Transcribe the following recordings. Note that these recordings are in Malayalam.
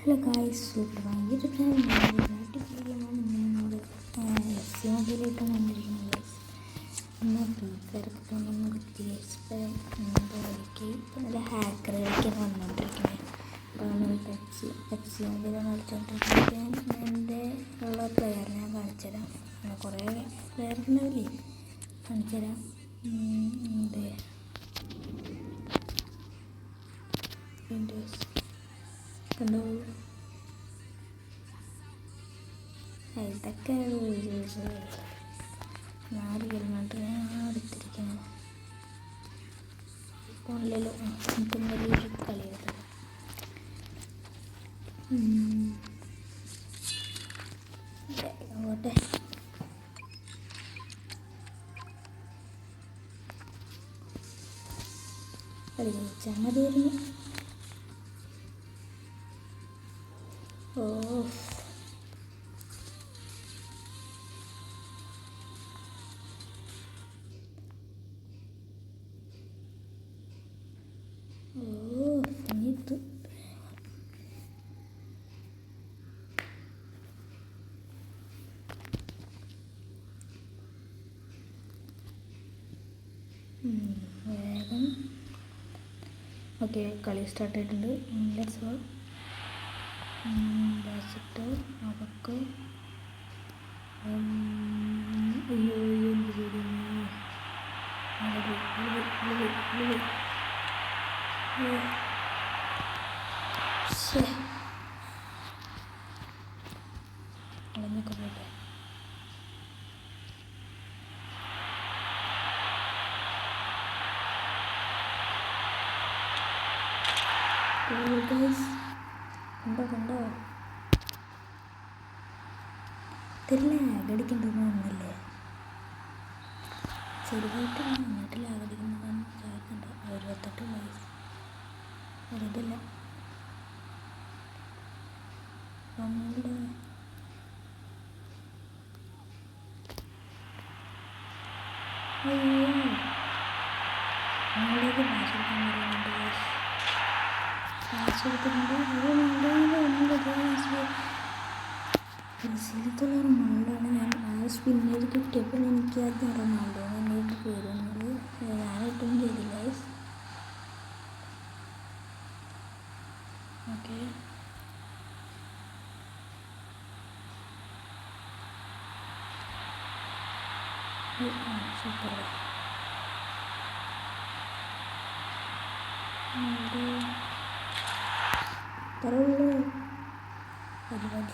ഹലോ ഗായ്സ്, ഭയങ്കര അടിപൊളിയാണ് നിങ്ങളോട് മൊബൈലായിട്ടാണ് വന്നിരിക്കുന്നത് ഗൈസ്. എന്നാൽ ഫ്രീ ഫയറൊക്കെ കൊണ്ടൊന്ന് കുത്തി കളിക്ക് നല്ല ഹാക്കർ കളിക്കാൻ വന്നുകൊണ്ടിരിക്കുന്നത്. അപ്പോൾ പെപ്സി മൊബൈലാണ് കളിച്ചുകൊണ്ടിരിക്കുന്നത്. എൻ്റെ ഉള്ള പ്ലെയർ ഞാൻ കാണിച്ചു തരാം. കുറേ പ്ലെയർ ഉണ്ടാവില്ലേ, കാണിച്ചു തരാം. കണ്ടോ, ഇതൊക്കെ 4 കിലോമീറ്റർ ഞാൻ എടുത്തിരിക്കുന്നത്. ഫോണിലല്ലോ നമുക്ക് വലിയൊരു കളിയാണ്. അങ്ങോട്ടെ കളി കളിച്ചാൽ മതിയായിരുന്നു. സമയത്ത് വേഗം. ഓക്കെ, കളി സ്റ്റാർട്ട് ആയിട്ടുണ്ട്. Let's go. ബാസിട്ട് അവർക്ക് അയ്യോ എന്ത് ചെയ്യുന്നു. കളഞ്ഞൊക്കെ പോട്ടെ. കണ്ടോ തരില്ല. ലാഗടിക്കണ്ടെന്നൊന്നുമില്ലേ, ചെറുതായിട്ട് നന്നായിട്ട് ലാഗടിക്കുന്നതാണ്. 28 വയസ്സ് വെറുതല്ല. നമ്മളുടെ നമ്മളുടെ ഭാഷ പറയുന്നുണ്ട്. ബ്രസീലത്തുള്ള റൊണാൾഡോയാണ്. ഞാൻ സ്പിൻ ചെയ്ത് കിട്ടിയപ്പോൾ എനിക്ക് ആദ്യം റൊണാൾഡോ എൻ്റെ പേര് വന്നത്. ഞാനായിട്ടും ചെയ്തില്ല. Okay, super. ഇത്രയുള്ളൂ പരിപാടി.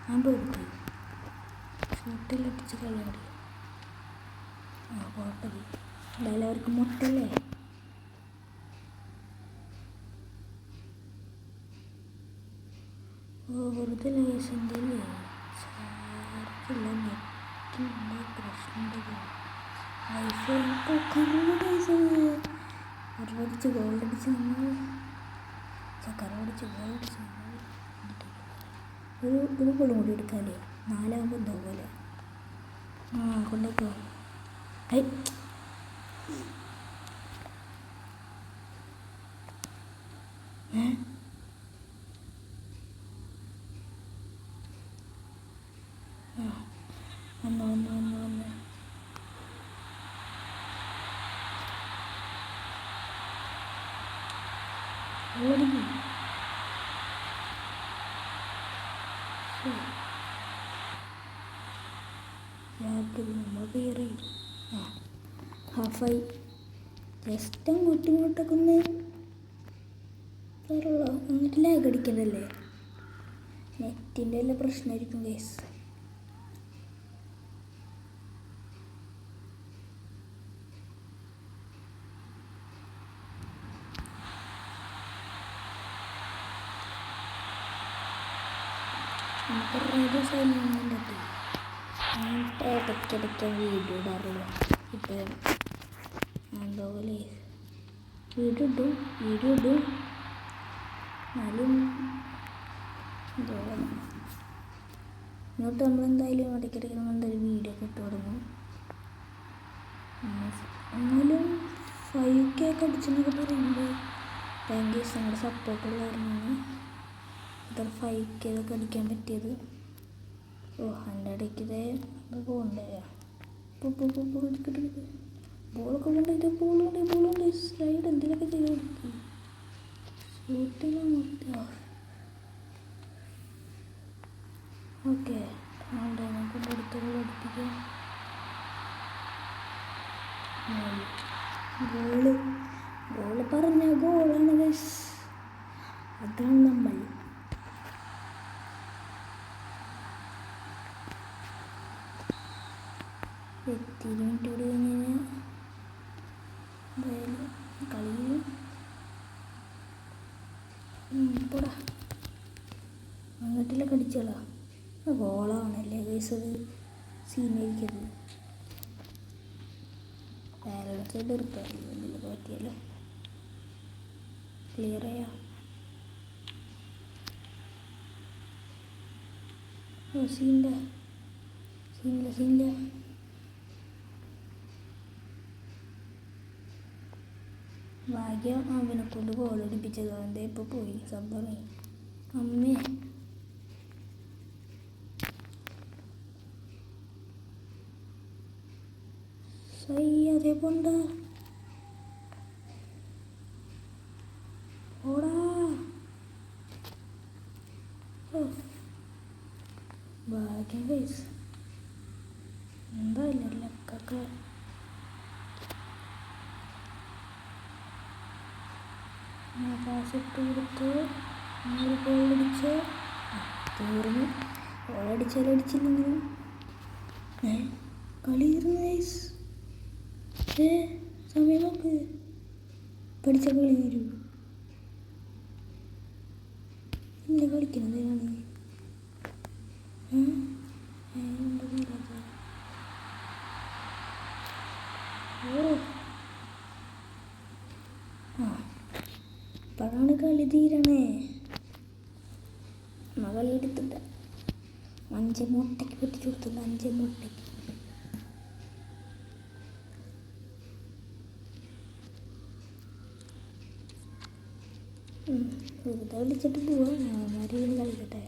ഞാൻ പോയിട്ട് ഷൂട്ടിലൊട്ടിച്ച് കളിയാടി. കുഴപ്പമില്ല, എല്ലാവർക്കും മുട്ടല്ലേ. വെറുതെ ലൈസൻ്റെ ചാർജില്ല, നെറ്റില്ല, പ്രശ്നമുണ്ട്. വൈഫൈ കറവടിച്ച് ഗോൾഡടിച്ച് ഒരു കൊള്ളും കൂടി എടുക്കാല്ലേ. 4 എന്തോ പോലെ കൊണ്ടേക്കോ. വന്ന് ഓടിക്കും. നമ്മൾ കയറി ഹാഫായി ജസ്റ്റ് ഇങ്ങോട്ടൊക്കെ ഒന്ന് കയറുള്ളൂ. എന്നിട്ട് ലാഗടിക്കണ്ടല്ലേ. നെറ്റിൻ്റെ എല്ലാം പ്രശ്നമായിരിക്കും ഗൈസ്. നമുക്ക് റേഡിയോ സൈലൻ്റ് പറ്റി ഞാൻ ഇടയ്ക്കിടയ്ക്ക് വീഡിയോ ഇടാറുള്ളൂ. ഇപ്പം അതുപോലെ വീഡിയോ ഇടും എന്നാലും ഇങ്ങോട്ട് നമ്മളെന്തായാലും ഇടയ്ക്കിടയ്ക്ക് നമ്മളെന്തായാലും വീഡിയോ ഒക്കെ ഇട്ട് തുടങ്ങും. എന്നാലും 5K ഒക്കെ അടിച്ചെന്നൊക്കെ പറയുമ്പോൾ ഭയങ്കര ഞങ്ങളുടെ സപ്പോർട്ടുള്ളവരാണ് ഇത്ര 5K ഒക്കെ അടിക്കാൻ പറ്റിയത്. എൻ്റെ ഇടയ്ക്ക് ഇതേ പോകണ്ടേ ബോളൊക്കെ കൊണ്ടുപോയിട്ട് ബോളുണ്ട് സ്ലൈഡ് എന്തെങ്കിലുമൊക്കെ ചെയ്ത് കൊടുക്കും. ഷൂട്ടില്ല ഓക്കെ കൊണ്ട് അടുത്ത് പഠിപ്പിക്കാം. ഗോള് പറഞ്ഞ ഗോളാണ് ഗൈസ്. അതാണ് നമ്മൾ. എത്തി മിനിറ്റ് കൂടി കഴിഞ്ഞ് എന്തായാലും കളിയും പോടാ അങ്ങോട്ടിലൊക്കെ അടിച്ചോളാം. ഗോളാണല്ലേ ഗൈസ്, അത് സീനായിരിക്കരുത്. ബാലൻസ് എടുക്കാറില്ല എന്തെങ്കിലുമൊക്കെ പറ്റിയല്ലോ. ക്ലിയർ ചെയ്യാം. സീനില്ല ഭാഗ്യം അവനെ കൊണ്ട് ഗോൾ അടിപ്പിച്ചത്. അവൻ്റെ ഇപ്പോൾ പോയി സംഭവം. അമ്മേ അതേ പോണ്ട ഓടാ. ഭാഗ്യം ഗൈസ്, എന്താ ലക്കൊക്കെ. പാസ് ഇട്ട് കൊടുത്ത് ഗോൾ അടിച്ച് തീർന്നു. ഗോളടിച്ചാലും അടിച്ചില്ലെങ്കിലും കളി തീർന്നു ഗൈസ്. സമയം നോക്ക്, പഠിച്ച കളി തീരൂ. ഇല്ല കളിക്കണതാണ് ഇപ്പോഴാണ് കളി തീരണേ. കളി എടുത്തിട്ട 5 മുട്ടയ്ക്ക് പൊട്ടിച്ചു കൊടുത്തില്ല. 5 മുട്ടയ്ക്ക് വെറുതെ വിളിച്ചിട്ട് പോവാ. ആരെയും കളിക്കട്ടെ.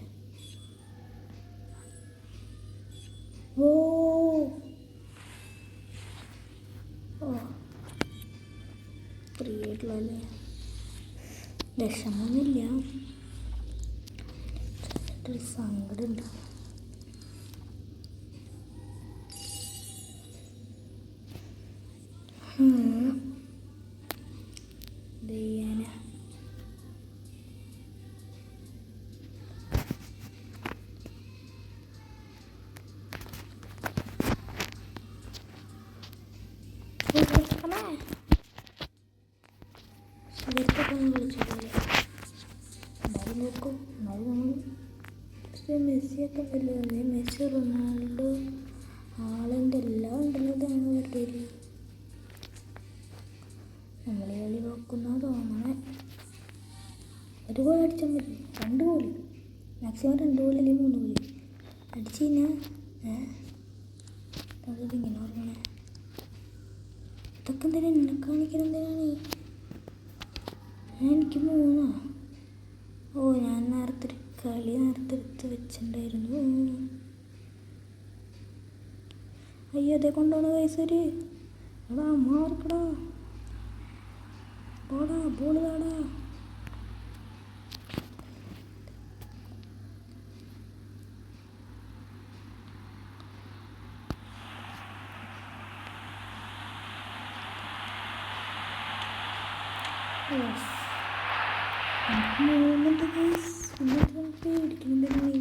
ഫ്രീ ആയിട്ടുള്ളതല്ലേ, വിഷമൊന്നുമില്ല. സങ്കടമുണ്ട്. ചെയ്യാനാ വിളിച്ചോളൂ. എന്തായാലും നോക്കും. പക്ഷേ മെസ്സിയൊക്കെ ഉണ്ടല്ലോ, മെസ്സി റൊണാൾഡോ ആളുണ്ട് എല്ലാം ഉണ്ടല്ലോ. ഇതാണ് പറ്റില്ല. നമ്മൾ കളി നോക്കുന്ന തോന്നണേ. ഒരു ഗോൾ അടിച്ചാൽ മതി. 2 ഗോൾ മാക്സിമം 2 ഗോൾ അല്ലെങ്കിൽ 3 ഗോൾ അടിച്ചു കഴിഞ്ഞാൽ അതിങ്ങനെ ഓർമ്മണേ. ഇതൊക്കെ എന്തിനാ എന്നെ കാണിക്കണം? എന്തിനാണ് എനിക്ക് 3? ഞാൻ നേരത്തെ കളി എടുത്ത് വെച്ചിട്ടുണ്ടായിരുന്നു. അയ്യോ അതേ കൊണ്ടുപോകണ കൈസര്. എടാ മാർക്കടാ, പോടാ ബോള് താടാ. മൂന്നുണ്ട് ഗൈസ്. പേടിക്കുന്നുണ്ടെങ്കിൽ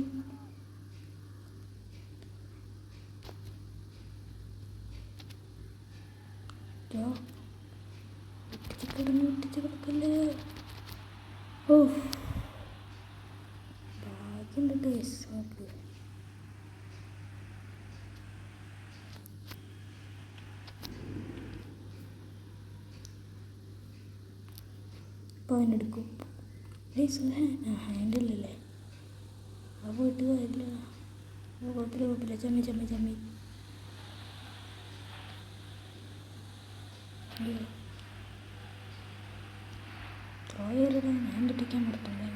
ഒട്ടിച്ച് കിടക്കല്ലേ. ഭാഗ്യമുണ്ട് ഗൈസ്. നോക്ക് ഇപ്പോൾ അവനെടുക്കും ഗൈസ്. ഹാൻഡ് ഇല്ലല്ലേ, ആ പോയിട്ട് കാര്യമില്ല. കുഴപ്പമില്ല ചമ്മി അയ്യോ ത്രോയറിടാൻ ഞാൻ തെറ്റിക്കാൻ പറ്റുള്ളൂ.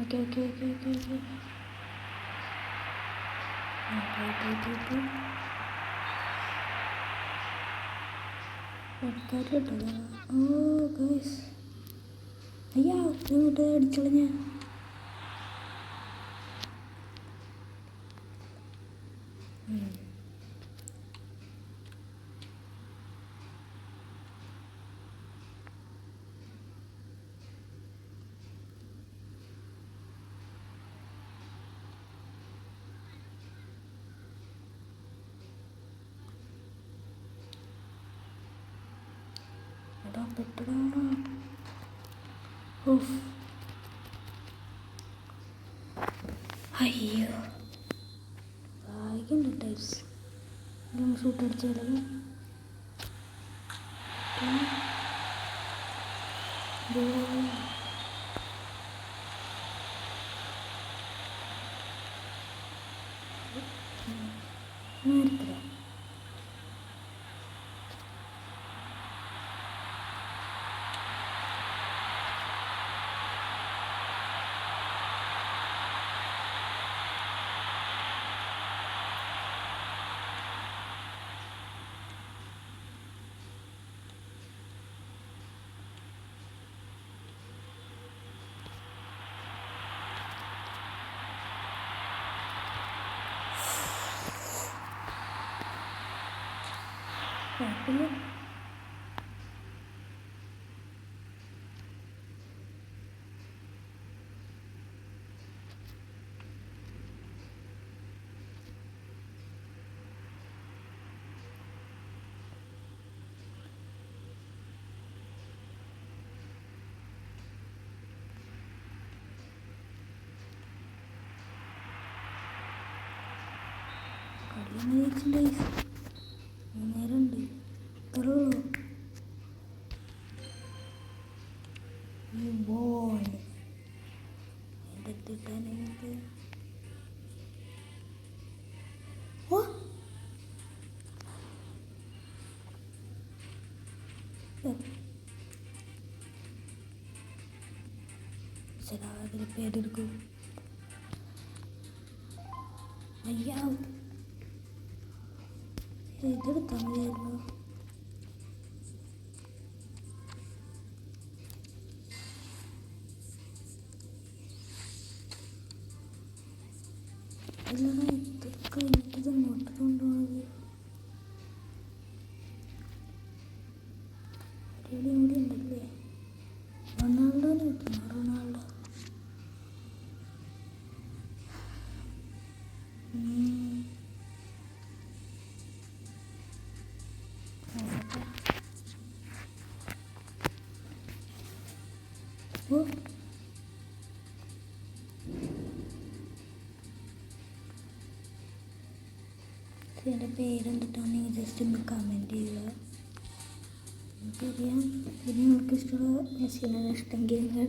Okay okay okay okay okay കേട്ടോ. ഓ ഗൈസ് അയ്യാ ഇങ്ങോട്ട് അടിച്ചളഞ്ഞ. പെട്ടടാ. ഓഫ് അയ്യോ വായിക്കുന്നുണ്ട് ടൈപ്സ്. ഷൂട്ട് അടിച്ചാലും നേരത്തില്ല. കുഴപ്പമില്ല. കളിയെന്ന് ചോദിച്ചിട്ടുണ്ടെങ്കിൽ നേരമുണ്ട് ഇത്രയുള്ളൂ. എന്തെത്തിട്ടാനായിട്ട് ഓ ശരാതിൽ പേരെടുക്കും. അയ്യാ ഇതെടുത്താൽ മതിയായിരുന്നു. അല്ലടാ ഇതൊക്കെ എനിക്കിത് ഇങ്ങോട്ട് കൊണ്ടുപോകുന്നത് അടിപൊളി കൂടി ഉണ്ടല്ലേ. റൊണാൾഡോനെ കിട്ടണം. റൊണാൾഡോ ഓ എൻ്റെ പേരെന്തിട്ടാണെങ്കിൽ ജസ്റ്റ് ഒന്ന് കമൻറ്റ് ചെയ്യുക. എനിക്കറിയാം. പിന്നെ നിങ്ങൾക്ക് ഇഷ്ടമുള്ള മെസ്സിനാണ് ഇഷ്ടമെങ്കിൽ നിങ്ങൾ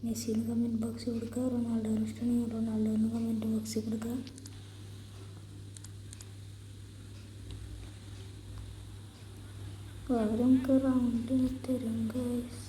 മെസ്സിന് കമൻറ്റ് ബോക്സിൽ കൊടുക്കുക. റൊണാൾഡോന് ഇഷ്ടമാണെങ്കിൽ റൊണാൾഡോന് കമൻറ്റ് ബോക്സിൽ കൊടുക്കുക. അവർ നമുക്ക് റൗണ്ടിന് തരും ഗൈസ്.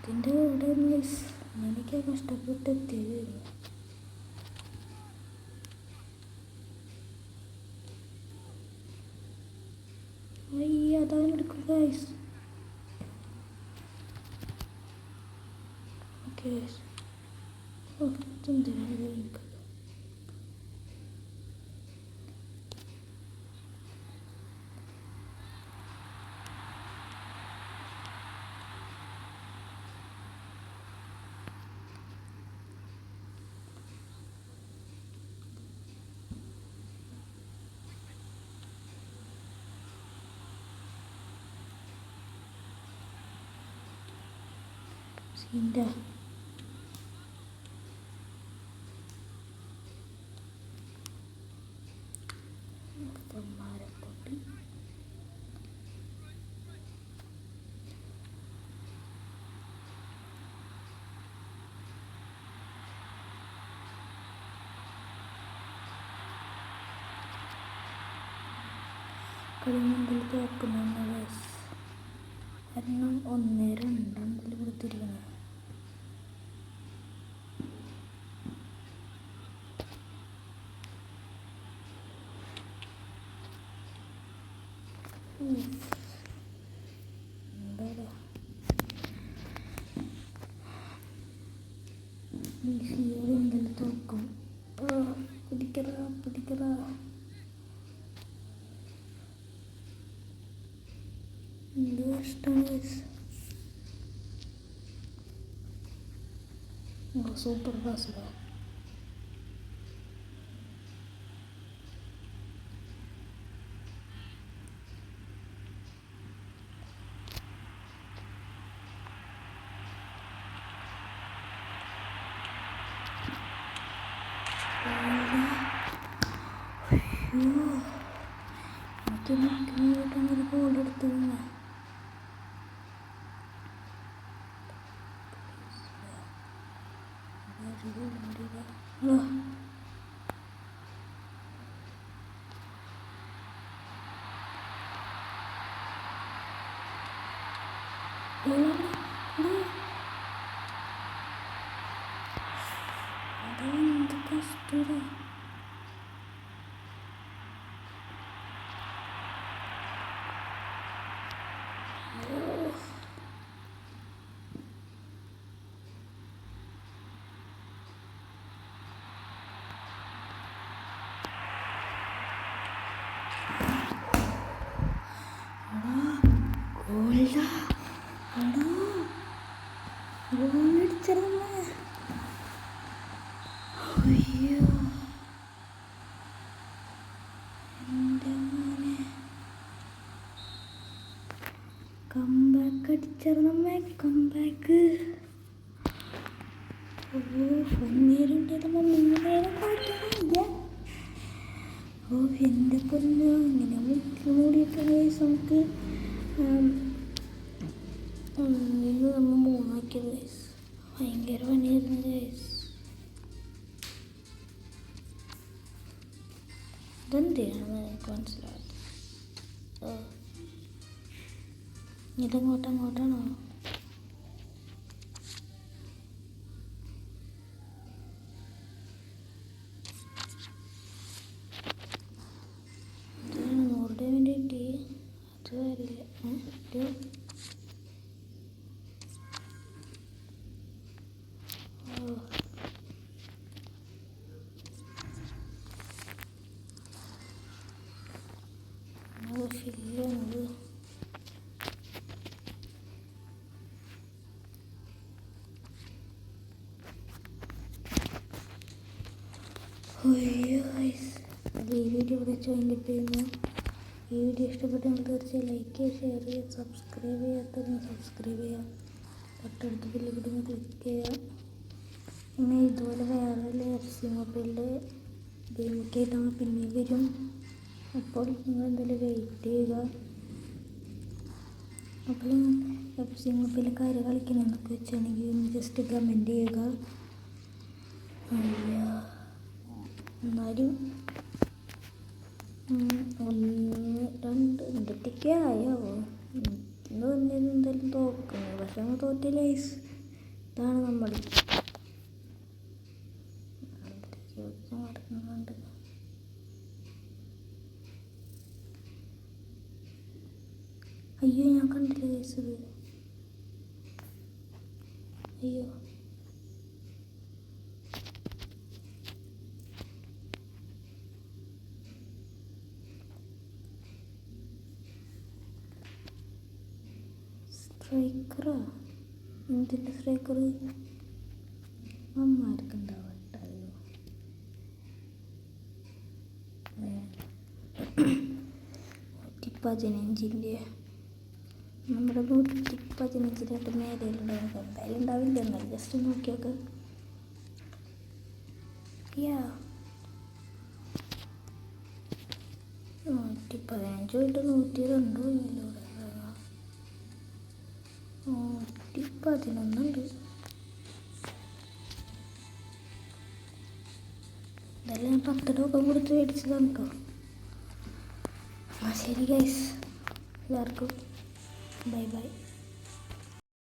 ഇതിൻ്റെ ഇവിടെ മിസ് എനിക്ക് കഷ്ടപ്പെട്ട് എത്തിയത്. അയ്യ അതാണ് എടുക്കും ഗൈസ്. ഓക്കെ ഓ ഇതെന്തിനാണ് എനിക്ക് സീൻ്റെ കളിമുണ്ടിൽ തോക്കുന്ന ഗൈസ്. കാരണം 1-2 കൊടുത്തിരിക്കുന്നത്. എന്തെങ്കിലും തോക്കും. പിടിക്കറ എന്ത് കഷ്ടമാണ്. Super pass. എനിക്കൊരു ഗോൾ എടുത്തു. അതെന്ത് കഷ്ടം. കംബാക്ക് അടിച്ചറിഞ്ഞ കംബാക്ക്. എൻ്റെ പൊന്നോ, ഇങ്ങനെ മൂടിയിട്ട് നമുക്ക് ഇന്ന് നമ്മൾ 3 ഗൈസ്. ഭയങ്കര പണിയായിരുന്നു ഗൈസ്. ഇതെന്തിനാണ് എനിക്ക് മനസ്സിലാവാത്തത്. ഇതങ്ങോട്ടാണോ? ഇതാണ് 100 വേണ്ടി കിട്ടി. അത് കാര്യമില്ല. ഫില്ലുണ്ട്. ഈ വീഡിയോ ഇവിടെ വൈൻഡപ്പ് ചെയ്യുന്നു. ഈ വീഡിയോ ഇഷ്ടപ്പെട്ടെങ്കിൽ തീർച്ചയായും ലൈക്ക് ചെയ്യുക, ഷെയർ ചെയ്യുക, സബ്സ്ക്രൈബ് ചെയ്യാത്തവരൊന്ന് സബ്സ്ക്രൈബ് ചെയ്യുക, തൊട്ടടുത്ത് ബെല്ല് കൂടി ക്ലിക്ക് ചെയ്യുക. പിന്നെ ഇതുപോലെ വേറെ FC മൊബൈലിൻ്റെ ഗെയിമൊക്കെ ആയിട്ട് നമ്മൾ പിന്നെ വരും. അപ്പോൾ നിങ്ങൾ എന്തായാലും വെയിറ്റ് ചെയ്യുക. അപ്പോൾ FC മൊബൈലിൽ കാര്യം കളിക്കണമെന്നൊക്കെ വെച്ചാണെങ്കിൽ ഒന്ന് ജസ്റ്റ് കമൻറ്റ് ചെയ്യുക. എന്നാലും 1-2 എന്തൊക്കെ ആയാവോ ഇന്ന് വന്നിരുന്നു എന്തായാലും തോക്കുന്നത്. പക്ഷെ നമ്മൾ തോറ്റില്ല. ഇതാണ് നമ്മൾ നടക്കുന്നുണ്ട്. അയ്യോ, ഞാൻ കണ്ടില്ല ഗൈസ് ഇത്. അയ്യോ, സ്ട്രൈക്കറാ? എന്തിൻ്റെ സ്ട്രൈക്കർ? അമ്മാർക്കുണ്ടാവട്ടെ. 115 നമ്മുടെ 115 മേലെയുണ്ടാവും. എന്തായാലും ഉണ്ടാവില്ല. എന്നാലും ജസ്റ്റ് നോക്കിയൊക്കെ. 115 പോയിട്ട് 102 ഇല്ലൂടെ. 111 ഇതെല്ലാം ഞാൻ 10 രൂപ കൊടുത്ത് മേടിച്ചതാണ് കേട്ടോ. ശരി ഗൈസ്, എല്ലാവർക്കും ബൈ ബൈ.